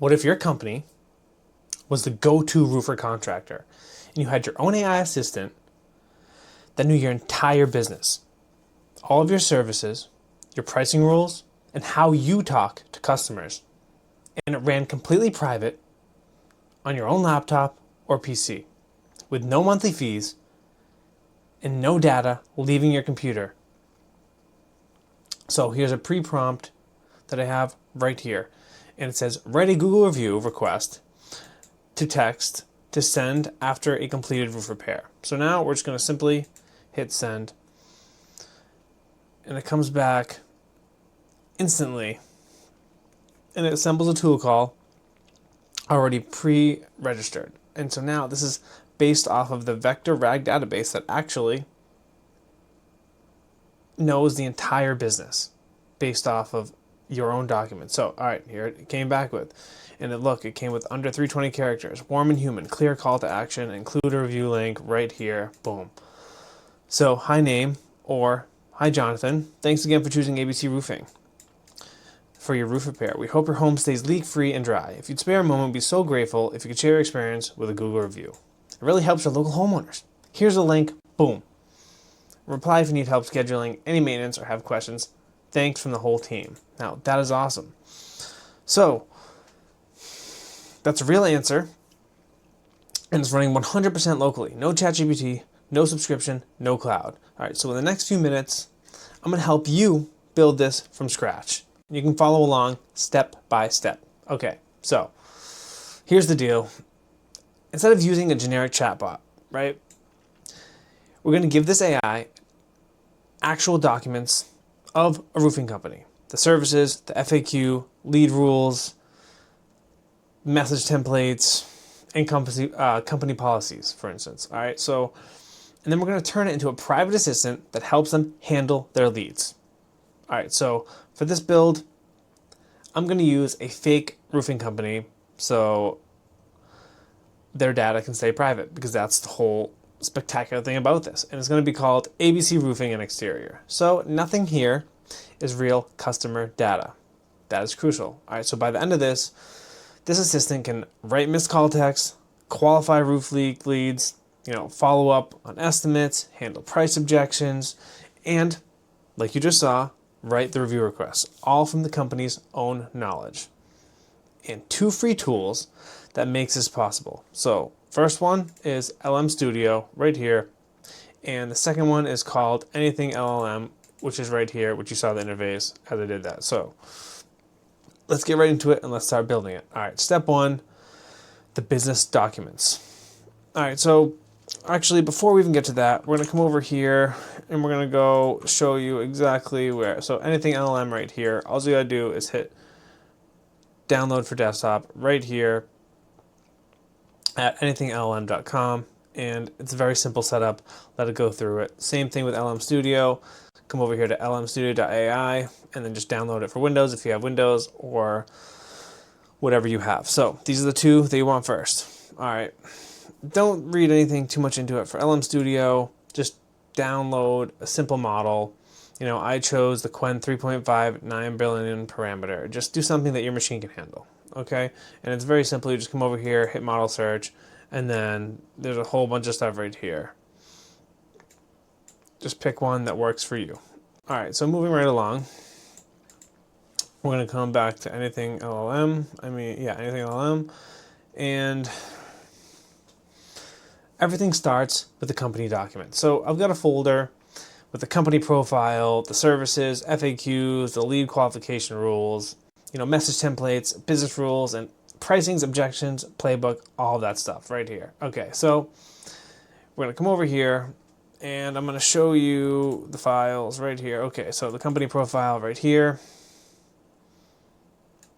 What if your company was the go-to roofer contractor and you had your own AI assistant that knew your entire business, all of your services, your pricing rules, and how you talk to customers, and it ran completely private on your own laptop or PC with no monthly fees and no data leaving your computer? So here's a pre-prompt that I have right here, and it says write a Google review request to text to send after a completed roof repair. So now we're just going to simply hit send, and it comes back instantly, and it assembles a tool call already pre-registered. And so now this is based off of the vector RAG database that actually knows the entire business based off of your own document. So, all right, here it came back with, and it came with under 320 characters, warm and human, clear call to action, include a review link right here, boom. So, hi name, or hi Jonathan, thanks again for choosing ABC Roofing for your roof repair. We hope your home stays leak-free and dry. If you'd spare a moment, we'd be so grateful if you could share your experience with a Google review. It really helps your local homeowners. Here's a link, boom. Reply if you need help scheduling any maintenance or have questions. Thanks from the whole team. Now, that is awesome. So, that's a real answer, and it's running 100% locally. No ChatGPT, no subscription, no cloud. All right, so in the next few minutes, I'm going to help you build this from scratch. You can follow along step by step. Okay, so here's the deal. Instead of using a generic chatbot, right, we're going to give this AI actual documents of a roofing company. The services, the FAQ, lead rules, message templates, and company policies, for instance. All right, so, and then we're going to turn it into a private assistant that helps them handle their leads. All right, so for this build, I'm going to use a fake roofing company so their data can stay private, because that's the whole spectacular thing about this. And it's going to be called ABC Roofing and Exterior. So nothing here is real customer data. That is crucial. All right, so by the end of this, this assistant can write missed call texts, qualify roof leak leads, follow up on estimates, handle price objections, and, like you just saw, write the review requests, all from the company's own knowledge. And 2 free tools that makes this possible. So first one is LM Studio right here, and the second one is called AnythingLLM, which is right here, which you saw the interface as I did that. So let's get right into it and let's start building it. All right, step 1, the business documents. All right, so actually before we even get to that, we're going to come over here and we're going to go show you exactly where. So AnythingLLM right here, all you got to do is hit download for desktop right here at AnythingLLM.com, and it's a very simple setup. Let it go through it. Same thing with LM Studio. Come over here to lmstudio.ai and then just download it for Windows if you have Windows or whatever you have. So these are the 2 that you want first. All right, don't read anything too much into it. For LM Studio, just download a simple model. I chose the Qwen 3.5 9 billion parameter. Just do something that your machine can handle. Okay, and it's very simple. You just come over here, hit model search, and then there's a whole bunch of stuff right here. Just pick one that works for you. All right, so moving right along, we're going to come back to AnythingLLM. AnythingLLM, and everything starts with the company document. So I've got a folder with the company profile, the services, FAQs, the lead qualification rules, message templates, business rules, and pricings, objections, playbook, all of that stuff right here. Okay, so we're going to come over here, and I'm going to show you the files right here. Okay, so the company profile right here.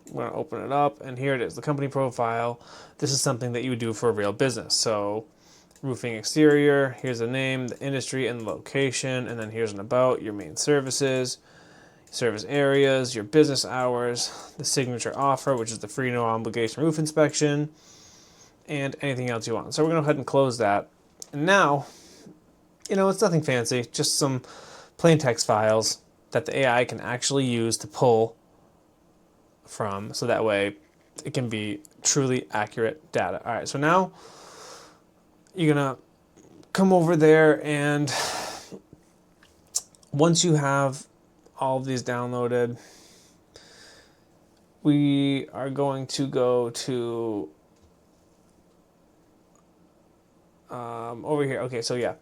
I'm going to open it up, and here it is, the company profile. This is something that you would do for a real business. So roofing exterior, here's the name, the industry, and the location, and then here's an about, your main services, service areas, your business hours, the signature offer, which is the free no obligation roof inspection, and anything else you want. So we're going to go ahead and close that. And now, it's nothing fancy, just some plain text files that the AI can actually use to pull from, so that way it can be truly accurate data. All right, so now you're gonna come over there, and once you have all of these downloaded, we are going to go to over here. Okay, so yeah,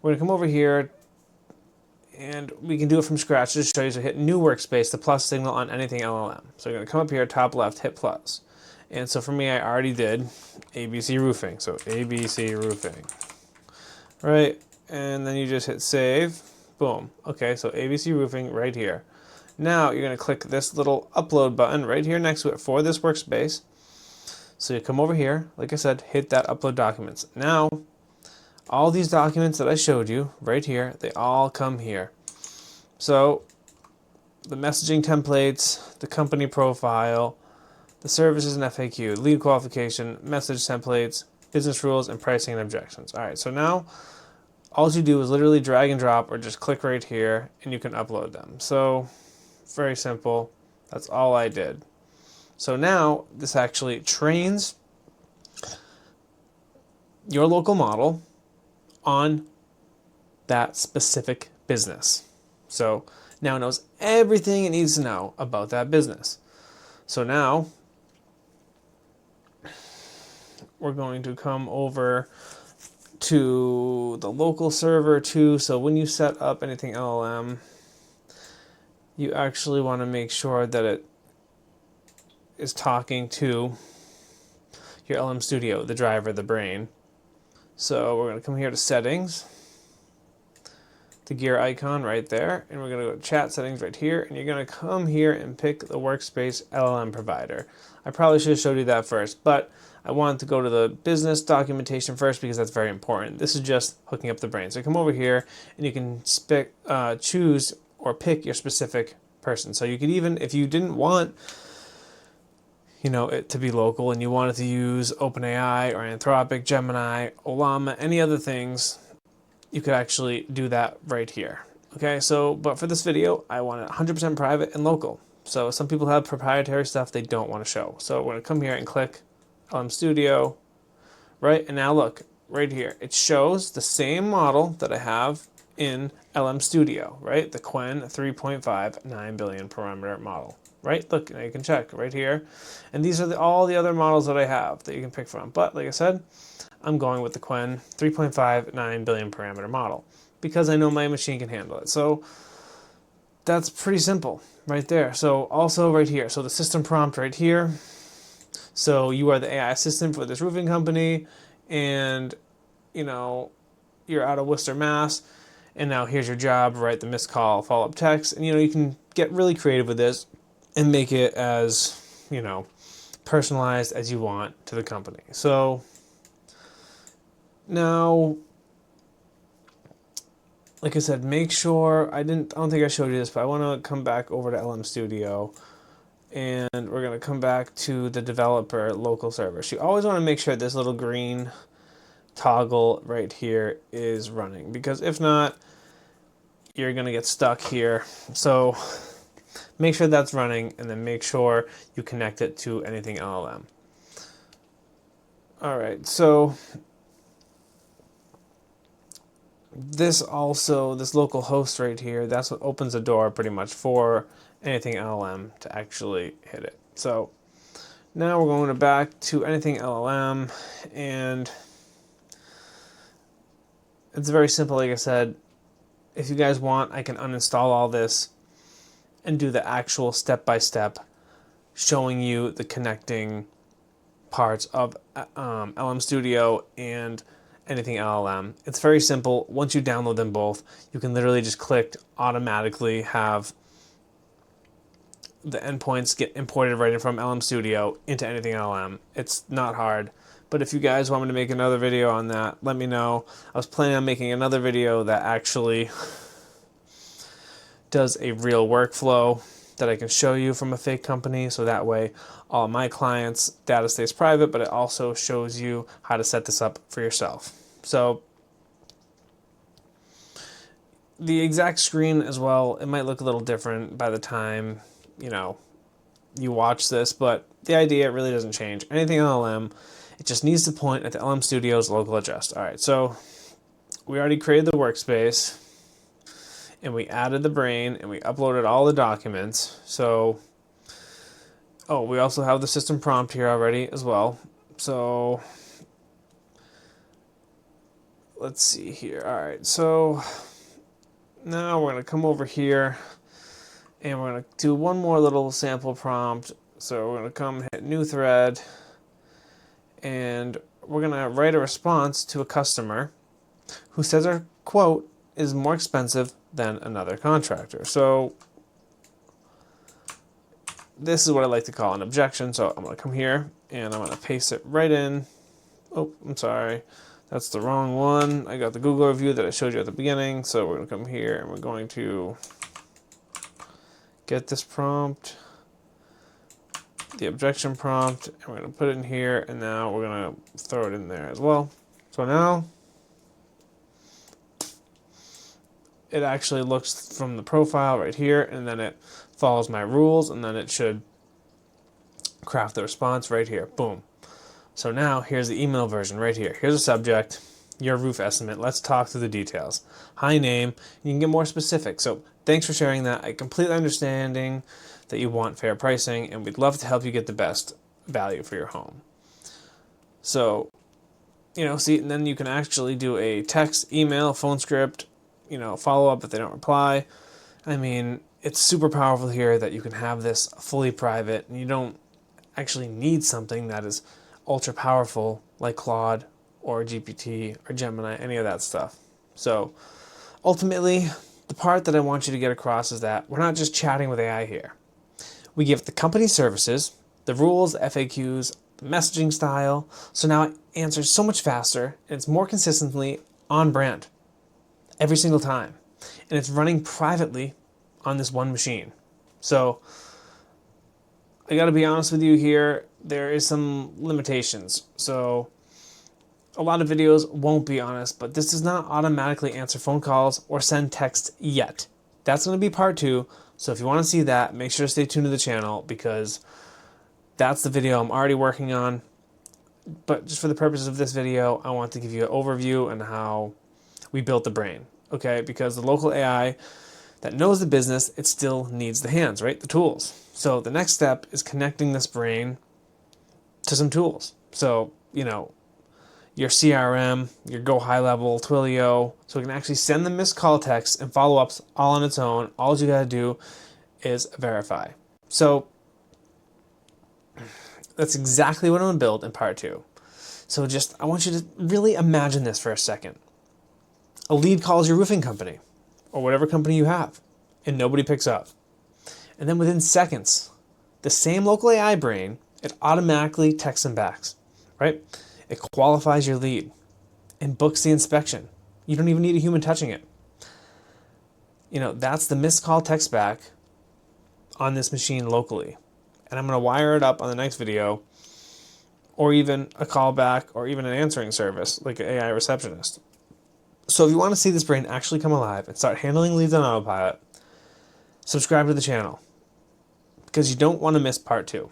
we're gonna come over here, and we can do it from scratch. Just show you. So hit new workspace, the plus signal on anything LLM. So you're gonna come up here, top left, hit plus. And so for me, I already did ABC Roofing. So ABC Roofing, right? And then you just hit save. Boom. Okay, so ABC Roofing right here. Now you're going to click this little upload button right here next to it for this workspace. So you come over here, like I said, hit that upload documents. Now, all these documents that I showed you right here, they all come here. So the messaging templates, the company profile, the services and FAQ, lead qualification, message templates, business rules, and pricing and objections. All right, so now all you do is literally drag and drop or just click right here and you can upload them. So very simple. That's all I did. So now this actually trains your local model on that specific business. So now it knows everything it needs to know about that business. So now we're going to come over to the local server too. So when you set up anything LLM, you actually want to make sure that it is talking to your LM Studio, the driver, the brain. So we're going to come here to settings, the gear icon right there, and we're going to go to chat settings right here, and you're going to come here and pick the Workspace LLM provider. I probably should have showed you that first, but I wanted to go to the business documentation first because that's very important. This is just hooking up the brain. So come over here and you can choose or pick your specific person. So you could even, if you didn't want, it to be local and you wanted to use OpenAI or Anthropic, Gemini, Ollama, any other things, you could actually do that right here. Okay, so, but for this video, I want it 100% private and local. So some people have proprietary stuff they don't want to show. So we're going to come here and click LM Studio, right? And now look, right here, it shows the same model that I have in LM Studio, right? The Qwen 3.5 9 billion parameter model, right? Look, now you can check right here. And these are all the other models that I have that you can pick from. But like I said, I'm going with the Qwen 3.5 9 billion parameter model because I know my machine can handle it. So that's pretty simple right there. So also right here, so the system prompt right here. So you are the AI assistant for this roofing company, and you're out of Worcester, Mass. And now here's your job, write the missed call follow-up text. And you can get really creative with this and make it as, personalized as you want to the company. So now, like I said, make sure, I don't think I showed you this, but I want to come back over to LM Studio, and we're going to come back to the developer local server. So you always want to make sure this little green toggle right here is running, because if not, you're going to get stuck here. So make sure that's running, and then make sure you connect it to anything LLM. All right, so this local host right here, that's what opens the door pretty much for anything LLM to actually hit it. So now we're going back to anything LLM, and it's very simple. Like I said, if you guys want, I can uninstall all this and do the actual step-by-step showing you the connecting parts of LM Studio and anything LLM. It's very simple. Once you download them both, you can literally just click, automatically have the endpoints get imported right in from LM Studio into anything LLM. It's not hard. But if you guys want me to make another video on that, let me know. I was planning on making another video that actually does a real workflow that I can show you from a fake company, so that way all my clients' data stays private, but it also shows you how to set this up for yourself. So the exact screen as well, it might look a little different by the time, you watch this, but the idea really doesn't change. Anything LLM, it just needs to point at the LM Studio's local address. All right, so we already created the workspace, and we added the brain, and we uploaded all the documents. So, oh, we also have the system prompt here already as well. So, let's see here. All right, so now we're going to come over here, and we're going to do one more little sample prompt. So we're going to come hit new thread, and we're going to write a response to a customer who says our quote is more expensive than another contractor. So this is what I like to call an objection. So I'm going to come here, and I'm going to paste it right in. Oh, I'm sorry. That's the wrong one. I got the Google review that I showed you at the beginning. So we're going to come here, and we're going to get this prompt, the objection prompt, and we're going to put it in here, and now we're going to throw it in there as well. So now it actually looks from the profile right here, and then it follows my rules, and then it should craft the response right here. Boom. So now here's the email version right here. Here's a subject, your roof estimate. Let's talk through the details. Hi, name. You can get more specific. So thanks for sharing that. I completely understanding that you want fair pricing, and we'd love to help you get the best value for your home. So, see, and then you can actually do a text, email, phone script, follow up if they don't reply. I mean, it's super powerful here that you can have this fully private, and you don't actually need something that is ultra powerful like Claude or GPT or Gemini, any of that stuff. So ultimately, the part that I want you to get across is that we're not just chatting with AI here. We give the company services, the rules, the FAQs, the messaging style, so now it answers so much faster, and it's more consistently on brand every single time. And it's running privately on this one machine. So I got to be honest with you here, there is some limitations. So a lot of videos won't be honest, but this does not automatically answer phone calls or send text yet. That's going to be part 2. So if you want to see that, make sure to stay tuned to the channel, because that's the video I'm already working on. But just for the purposes of this video, I want to give you an overview on how we built the brain. Okay, because the local AI that knows the business, it still needs the hands, right? The tools. So the next step is connecting this brain to some tools. So, your CRM, your Go High Level, Twilio, so it can actually send the missed call texts and follow-ups all on its own. All you gotta do is verify. So that's exactly what I'm gonna build in part 2. So I want you to really imagine this for a second. A lead calls your roofing company, or whatever company you have, and nobody picks up. And then within seconds, the same local AI brain, it automatically texts them back, right? It qualifies your lead and books the inspection. You don't even need a human touching it. That's the missed call text back on this machine locally. And I'm going to wire it up on the next video, or even a callback, or even an answering service like an AI receptionist. So if you want to see this brain actually come alive and start handling leads on autopilot, subscribe to the channel, because you don't want to miss part 2.